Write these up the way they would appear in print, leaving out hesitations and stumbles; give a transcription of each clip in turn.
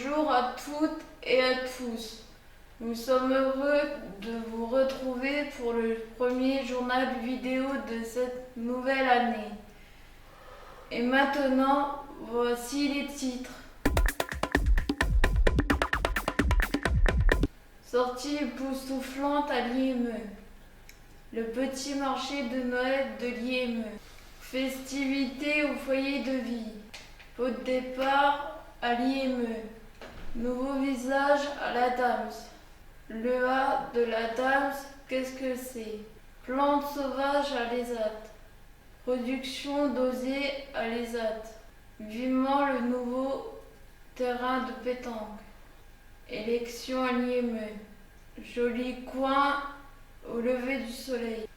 Bonjour à toutes et à tous. Nous sommes heureux de vous retrouver pour le premier journal vidéo de cette nouvelle année. Et maintenant, voici les titres. Sortie époustouflante à l'IME. Le petit marché de Noël de l'IME. Festivités au foyer de vie. Pot de départ à l'IME. Nouveau visage à la DAMS. Le A de la DAMS, qu'est-ce que c'est? Plantes sauvages à l'ESAT. Production dosée à l'ESAT. Vivement le nouveau terrain de pétanque. Élection à l'IME. Joli coin au lever du soleil.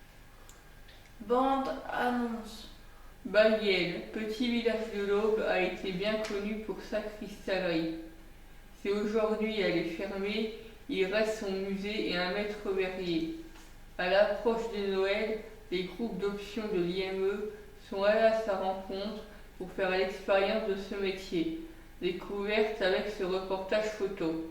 Bande annonce. Bagliel, petit village de l'Aube, a été bien connu pour sa cristallerie. Si aujourd'hui elle est fermée, il reste son musée et un maître verrier. À l'approche de Noël, les groupes d'options de l'IME sont allés à sa rencontre pour faire l'expérience de ce métier. Découverte avec ce reportage photo.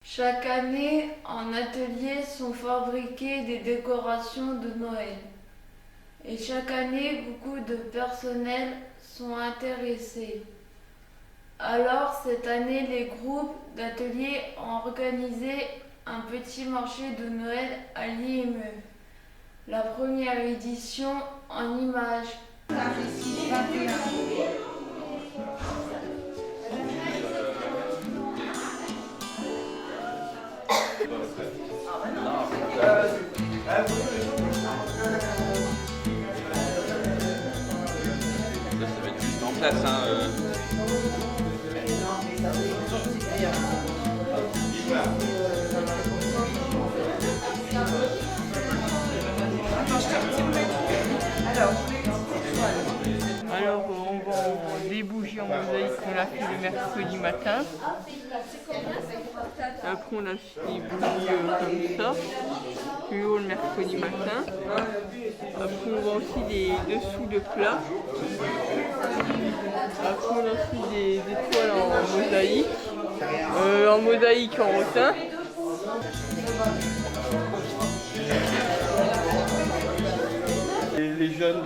Chaque année, en atelier sont fabriquées des décorations de Noël. Et chaque année, beaucoup de personnel sont intéressés. Alors, cette année, les groupes d'ateliers ont organisé un petit marché de Noël à l'IME. La première édition en images. Là, ça va être juste en place. Alors on vend des bougies en mosaïque qu'on a fait le mercredi matin. Après on a fait des bougies comme ça, plus haut le mercredi matin. Après on vend aussi des dessous de plats. Après on a aussi des toiles en mosaïque en rotin. Les jeunes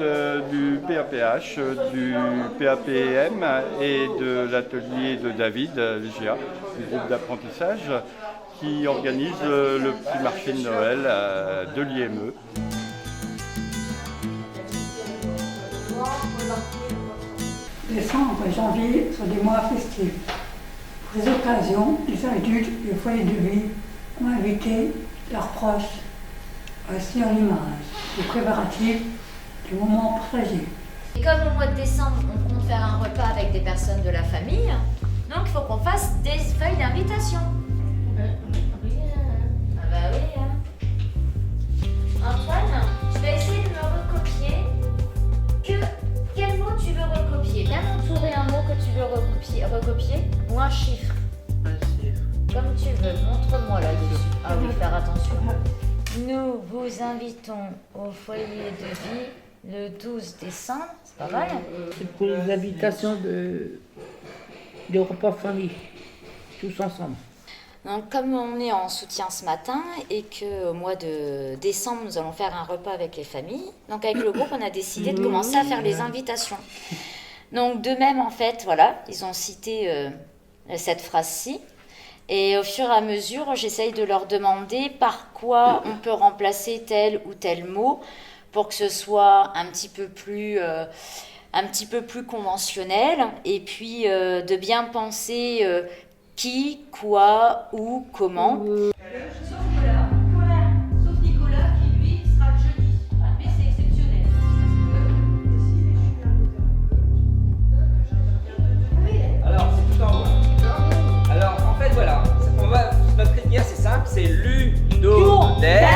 du PAPH, du PAPM et de l'atelier de David Vigia, du groupe d'apprentissage, qui organise le petit marché de Noël de l'IME. Décembre et janvier sont des mois festifs. Pour ces occasions, les adultes et le foyer de vie ont invité leurs proches, aussi en image, des préparatifs du moment partagé. Et comme au mois de décembre, on compte faire un repas avec des personnes de la famille, donc il faut qu'on fasse des feuilles d'invitation. Ah bah oui. attention. Nous vous invitons au foyer de vie le 12 décembre. C'est pas mal. C'est pour les invitations des repas famille, tous ensemble. Donc, comme on est en soutien ce matin et qu'au mois de décembre, nous allons faire un repas avec les familles, donc avec le groupe, on a décidé de commencer à faire les invitations. Donc, de même, en fait, voilà, ils ont cité cette phrase-ci. Et au fur et à mesure, j'essaye de leur demander par quoi on peut remplacer tel ou tel mot pour que ce soit un petit peu plus conventionnel. Et puis, de bien penser... qui, quoi, où, comment. Sauf Nicolas qui lui sera jeudi. Mais c'est exceptionnel. Alors c'est tout en haut. Alors en fait voilà, notre rivière c'est simple, c'est ludo-der.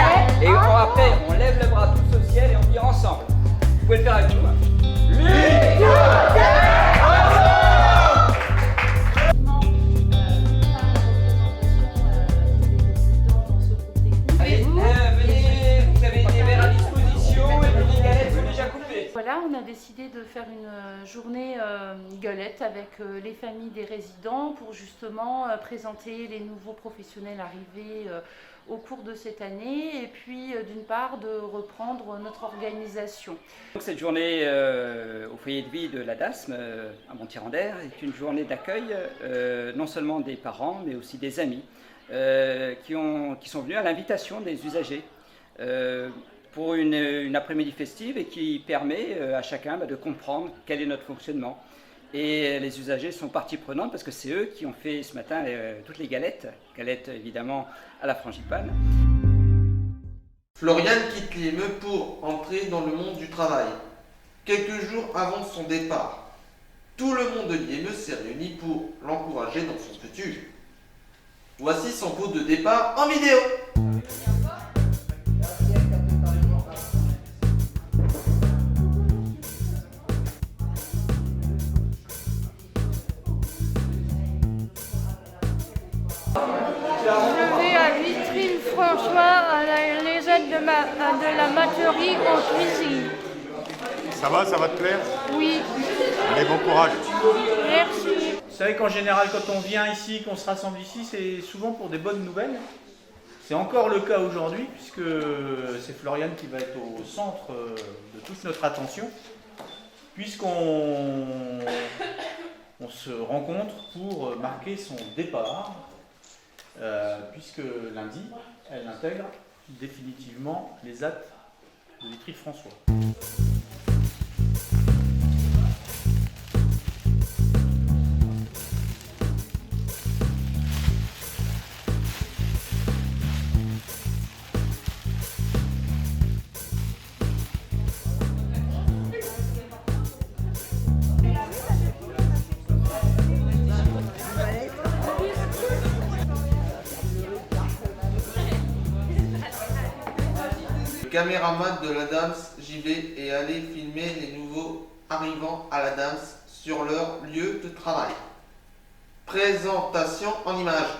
Et après on lève le bras tous au ciel et on dit ensemble. Vous pouvez le faire avec nous. Ludo-der. Voilà, on a décidé de faire une journée galette avec les familles des résidents pour justement présenter les nouveaux professionnels arrivés au cours de cette année et puis d'une part de reprendre notre organisation. Cette journée au foyer de vie de la DASM à Montier-en-Der est une journée d'accueil non seulement des parents mais aussi des amis qui sont venus à l'invitation des usagers. Pour une après-midi festive et qui permet à chacun de comprendre quel est notre fonctionnement. Et les usagers sont partie prenante parce que c'est eux qui ont fait ce matin toutes les galettes évidemment à la frangipane. Floriane quitte l'IME pour entrer dans le monde du travail. Quelques jours avant son départ, tout le monde de l'IME s'est réuni pour l'encourager dans son futur. Voici son pot de départ en vidéo. Je vais à Vitry-le-François à les aides de la materie en cuisine. Ça va te plaire? Oui. Allez, bon courage. Merci. Vous savez qu'en général, quand on vient ici, qu'on se rassemble ici, c'est souvent pour des bonnes nouvelles. C'est encore le cas aujourd'hui, puisque c'est Floriane qui va être au centre de toute notre attention, puisqu'on se rencontre pour marquer son départ, puisque lundi, elle intègre définitivement les actes de Vitry-le-François. Le caméraman de la DAMS JV est allé filmer les nouveaux arrivants à la DAMS sur leur lieu de travail. Présentation en images.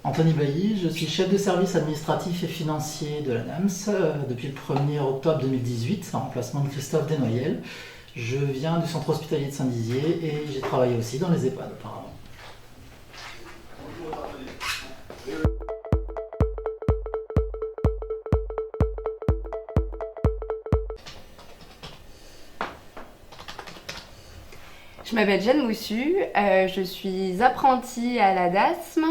Anthony Bailly, je suis chef de service administratif et financier de la DAMS depuis le 1er octobre 2018, en remplacement de Christophe Desnoyelles. Je viens du centre hospitalier de Saint-Dizier et j'ai travaillé aussi dans les EHPAD auparavant. Je m'appelle Jeanne Moussu, je suis apprentie à la DASM.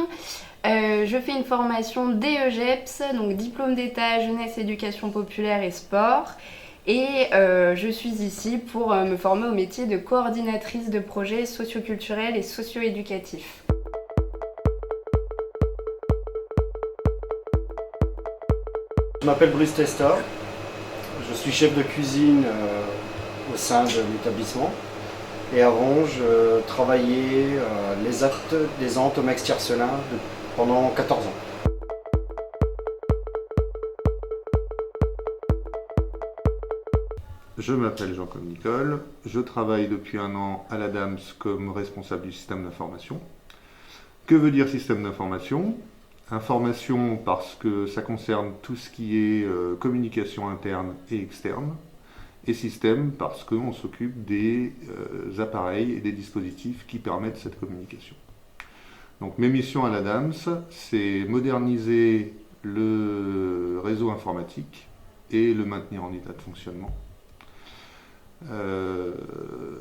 Je fais une formation DEGEPS, donc diplôme d'état jeunesse, éducation populaire et sport. Et je suis ici pour me former au métier de coordinatrice de projets socioculturels et socio-éducatifs. Je m'appelle Brice Testa, je suis chef de cuisine au sein de l'établissement. Et avant, je travaillais les actes des ans Thomas Tiercelin pendant 14 ans. Je m'appelle Jean-Claude Nicole, je travaille depuis 1 an à l'ADAMS comme responsable du système d'information. Que veut dire système d'information? Information parce que ça concerne tout ce qui est communication interne et externe, et système parce qu'on s'occupe des appareils et des dispositifs qui permettent cette communication. Donc mes missions à l'ADAMS, c'est moderniser le réseau informatique et le maintenir en état de fonctionnement.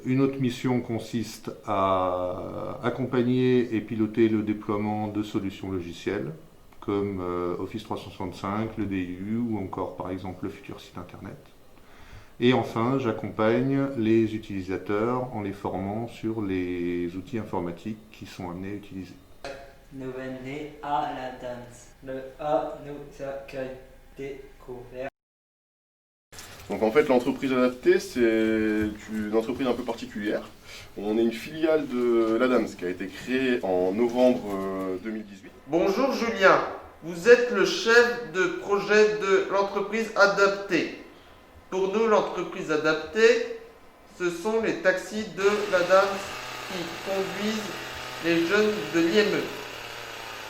Une autre mission consiste à accompagner et piloter le déploiement de solutions logicielles comme Office 365, le DIU ou encore par exemple le futur site internet. Et enfin, j'accompagne les utilisateurs en les formant sur les outils informatiques qui sont amenés à utiliser. Nous venons à l'ADAMS. Le A nous accueille découvert. Donc en fait, l'entreprise adaptée, c'est une entreprise un peu particulière. On est une filiale de l'ADAMS qui a été créée en novembre 2018. Bonjour Julien, vous êtes le chef de projet de l'entreprise adaptée. Pour nous, l'entreprise adaptée, ce sont les taxis de l'ADAMS qui conduisent les jeunes de l'IME.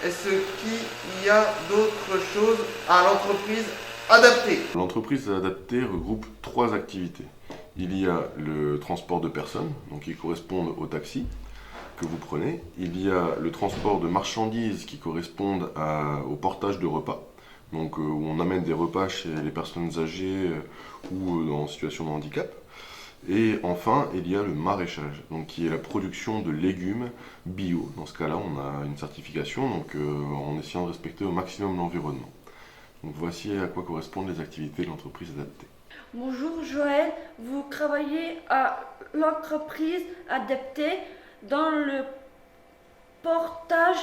Est-ce qu'il y a d'autres choses à l'entreprise adaptée? L'entreprise adaptée regroupe 3 activités. Il y a le transport de personnes, donc qui correspondent au taxi que vous prenez. Il y a le transport de marchandises qui correspondent au portage de repas, donc où on amène des repas chez les personnes âgées ou en situation de handicap. Et enfin, il y a le maraîchage, donc qui est la production de légumes bio. Dans ce cas-là, on a une certification, donc en essayant de respecter au maximum l'environnement. Donc voici à quoi correspondent les activités de l'entreprise adaptée. Bonjour Joël, vous travaillez à l'entreprise adaptée dans le portage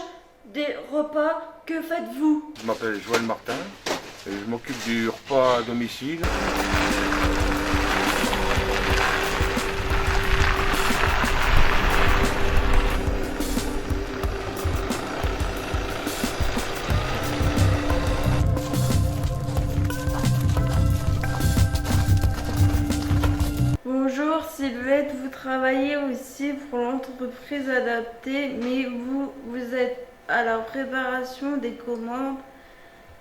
des repas. Que faites-vous? Je m'appelle Joël Martin, et je m'occupe du repas à domicile. Bonjour Sylvette, vous travaillez aussi pour l'entreprise adaptée, mais vous êtes à la préparation des commandes.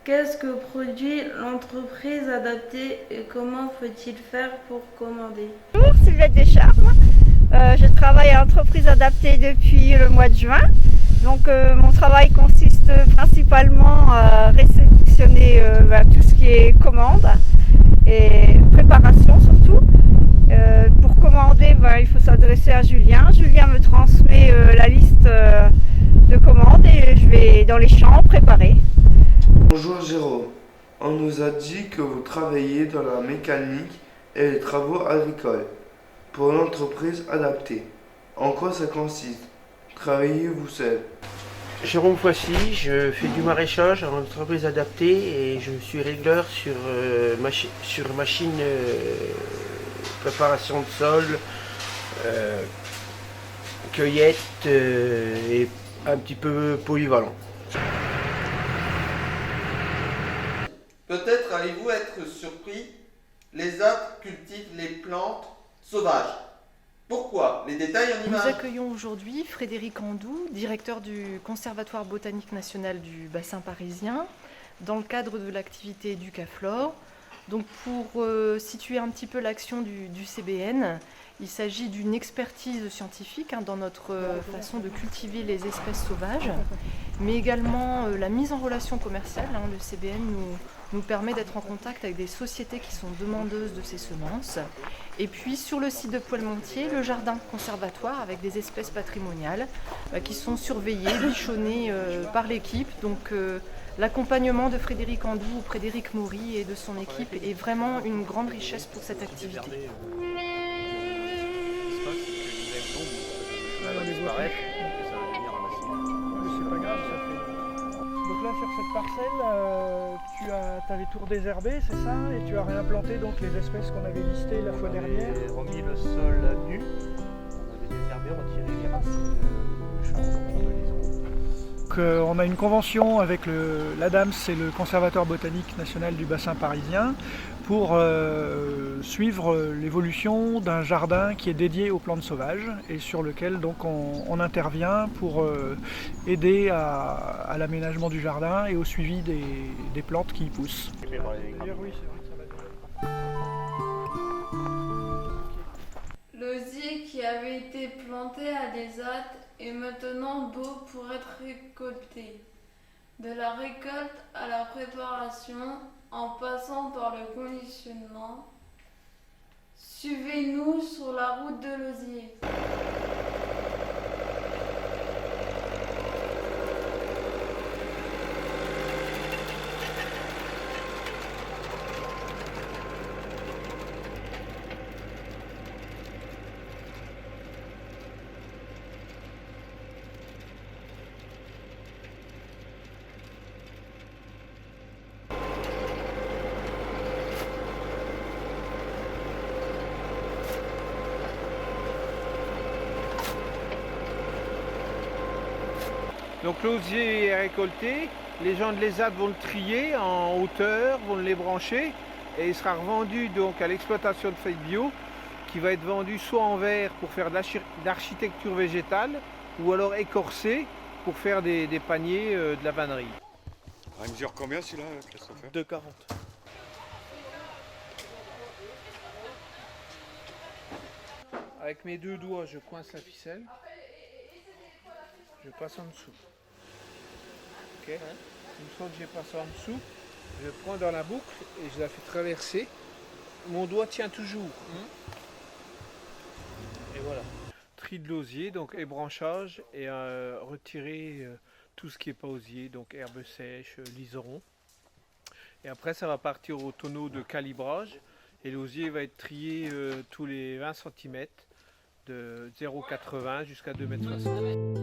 Qu'est-ce que produit l'entreprise adaptée et comment faut-il faire pour commander? Bonjour Sylvette Descharmes, je travaille à l'entreprise adaptée depuis le mois de juin. Donc mon travail consiste principalement à réceptionner tout ce qui est commande et préparation surtout. Pour commander, il faut s'adresser à Julien. Julien me transmet la liste de commandes et je vais dans les champs préparer. Bonjour Jérôme, on nous a dit que vous travaillez dans la mécanique et les travaux agricoles pour l'entreprise adaptée. En quoi ça consiste? Travaillez-vous seul? Jérôme Foissy, je fais du maraîchage en entreprise adaptée et je suis régleur sur machine préparation de sol, cueillette et un petit peu polyvalent. Peut-être allez-vous être surpris, les arbres cultivent les plantes sauvages. Pourquoi? Les détails en images. Nous accueillons aujourd'hui Frédéric Andou, directeur du Conservatoire botanique national du bassin parisien, dans le cadre de l'activité Educaflore. Donc pour situer un petit peu l'action du CBN, il s'agit d'une expertise scientifique dans notre façon de cultiver les espèces sauvages, mais également la mise en relation commerciale. Le CBN nous permet d'être en contact avec des sociétés qui sont demandeuses de ces semences. Et puis sur le site de Poelmontier, le jardin conservatoire avec des espèces patrimoniales qui sont surveillées, bichonnées par l'équipe. Donc l'accompagnement de Frédéric Andou ou Frédéric Maury et de son équipe est vraiment une grande richesse pour cette activité. Donc là sur cette parcelle, tu avais tout redésherbé, c'est ça? Et tu as réimplanté donc les espèces qu'on avait listées la fois dernière? On avait remis le sol nu, on avait désherbé, retiré les racines du champ. On a une convention avec l'ADAMS, c'est le Conservatoire botanique national du bassin parisien, pour suivre l'évolution d'un jardin qui est dédié aux plantes sauvages et sur lequel donc on intervient pour aider à l'aménagement du jardin et au suivi des plantes qui y poussent. L'osier qui avait été planté à des hâtes est maintenant beau pour être récolté. De la récolte à la préparation, en passant par le conditionnement, suivez-nous sur la route de l'osier. Donc l'osier est récolté, les gens de l'ESAT vont le trier en hauteur, vont les brancher et il sera revendu donc à l'exploitation de feuilles bio qui va être vendu soit en verre pour faire de l'architecture végétale ou alors écorcé pour faire des paniers de la vannerie. Il mesure combien celui-là, Christophe? 2,40. Avec mes deux doigts, je coince la ficelle, je passe en dessous. Okay. Une fois que j'ai passé en dessous, je prends dans la boucle et je la fais traverser. Mon doigt tient toujours. Et voilà. Tri de l'osier, donc ébranchage et retirer tout ce qui n'est pas osier, donc herbes sèches, liserons. Et après ça va partir au tonneau de calibrage et l'osier va être trié tous les 20 cm de 0,80 jusqu'à 2,60 m.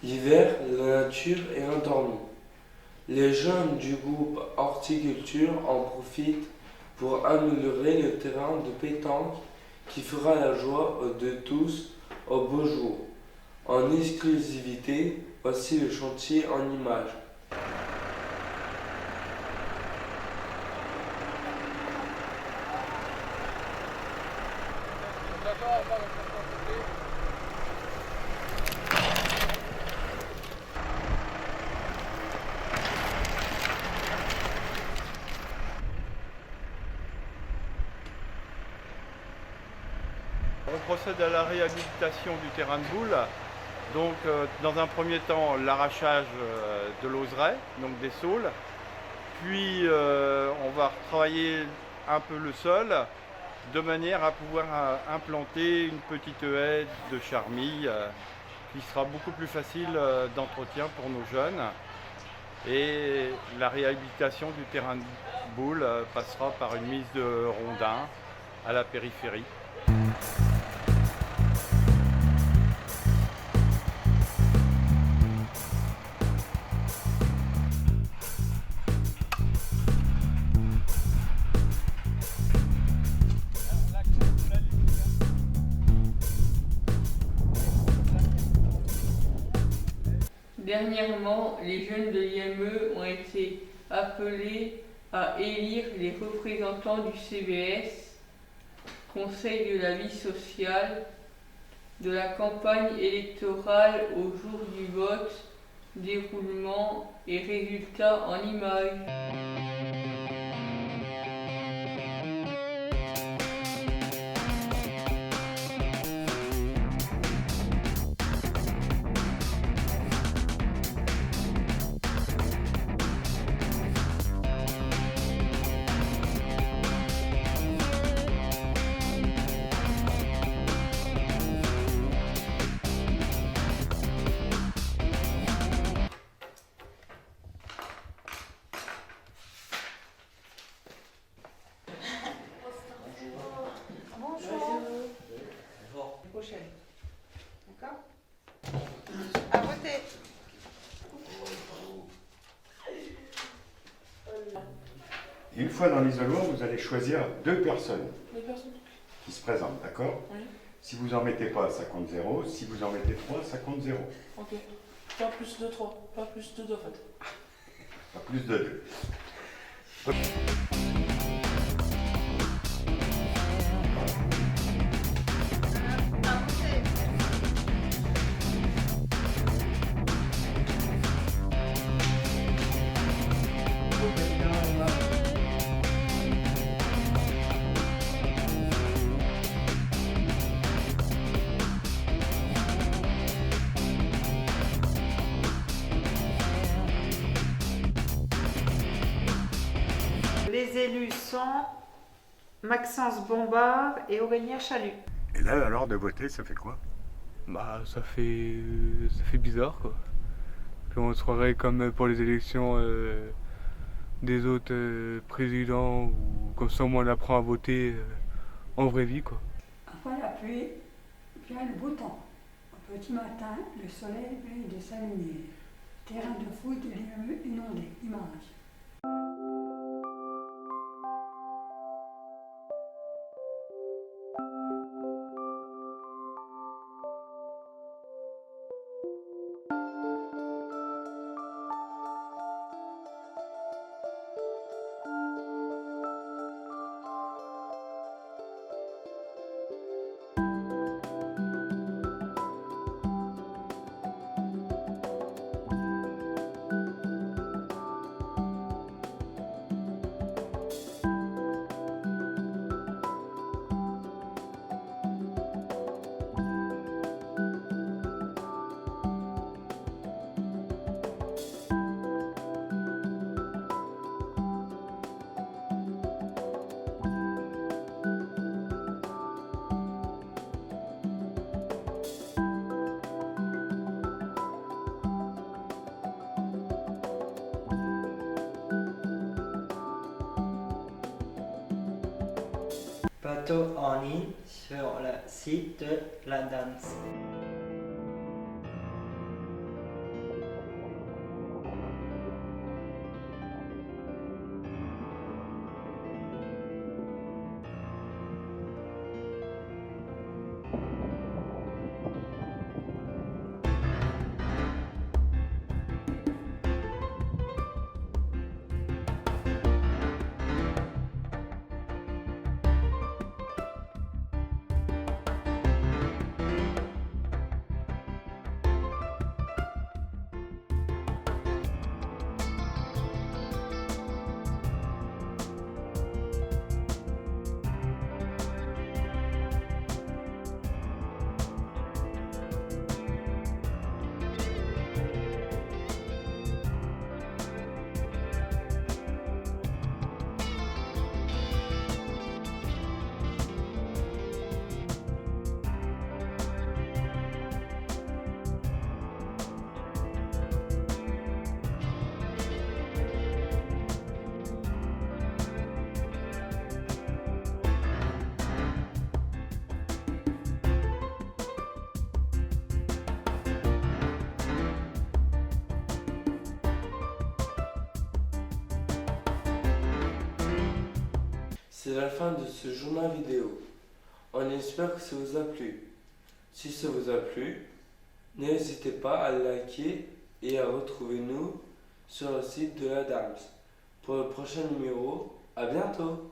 L'hiver, la nature est endormie. Les jeunes du groupe horticulture en profitent pour améliorer le terrain de pétanque qui fera la joie de tous au beau jour. En exclusivité, voici le chantier en images. On procède à la réhabilitation du terrain de boule. Donc dans un premier temps l'arrachage de l'oseraie, donc des saules. Puis on va retravailler un peu le sol de manière à pouvoir implanter une petite haie de charmille qui sera beaucoup plus facile d'entretien pour nos jeunes. Et la réhabilitation du terrain de boule passera par une mise de rondins à la périphérie. Dernièrement, les jeunes de l'IME ont été appelés à élire les représentants du CVS, Conseil de la vie sociale, de la campagne électorale au jour du vote, déroulement et résultats en images. D'accord? À voter. Une fois dans l'isoloir, vous allez choisir 2 personnes. qui se présentent, d'accord? Oui. Si vous en mettez pas, ça compte 0. Si vous en mettez 3, ça compte 0. Ok. Pas plus de 3, pas plus de 2 en fait. Pas plus de 2. Les élus sont Maxence Bombard et Aurélien Chalut. Et là, alors, de voter, ça fait quoi? Bah, ça fait bizarre, quoi. Puis on se croirait comme pour les élections des autres présidents, ou comme ça, on apprend à voter en vraie vie, quoi. Après la pluie, vient le beau temps. Au petit matin, le soleil brille de sa lumière. Terrain de foot inondé, dimanche. Bateau en ligne sur le site de la danse. C'est la fin de ce journal vidéo. On espère que ça vous a plu. Si ça vous a plu, n'hésitez pas à liker et à retrouver nous sur le site de la DAMS. Pour le prochain numéro, à bientôt!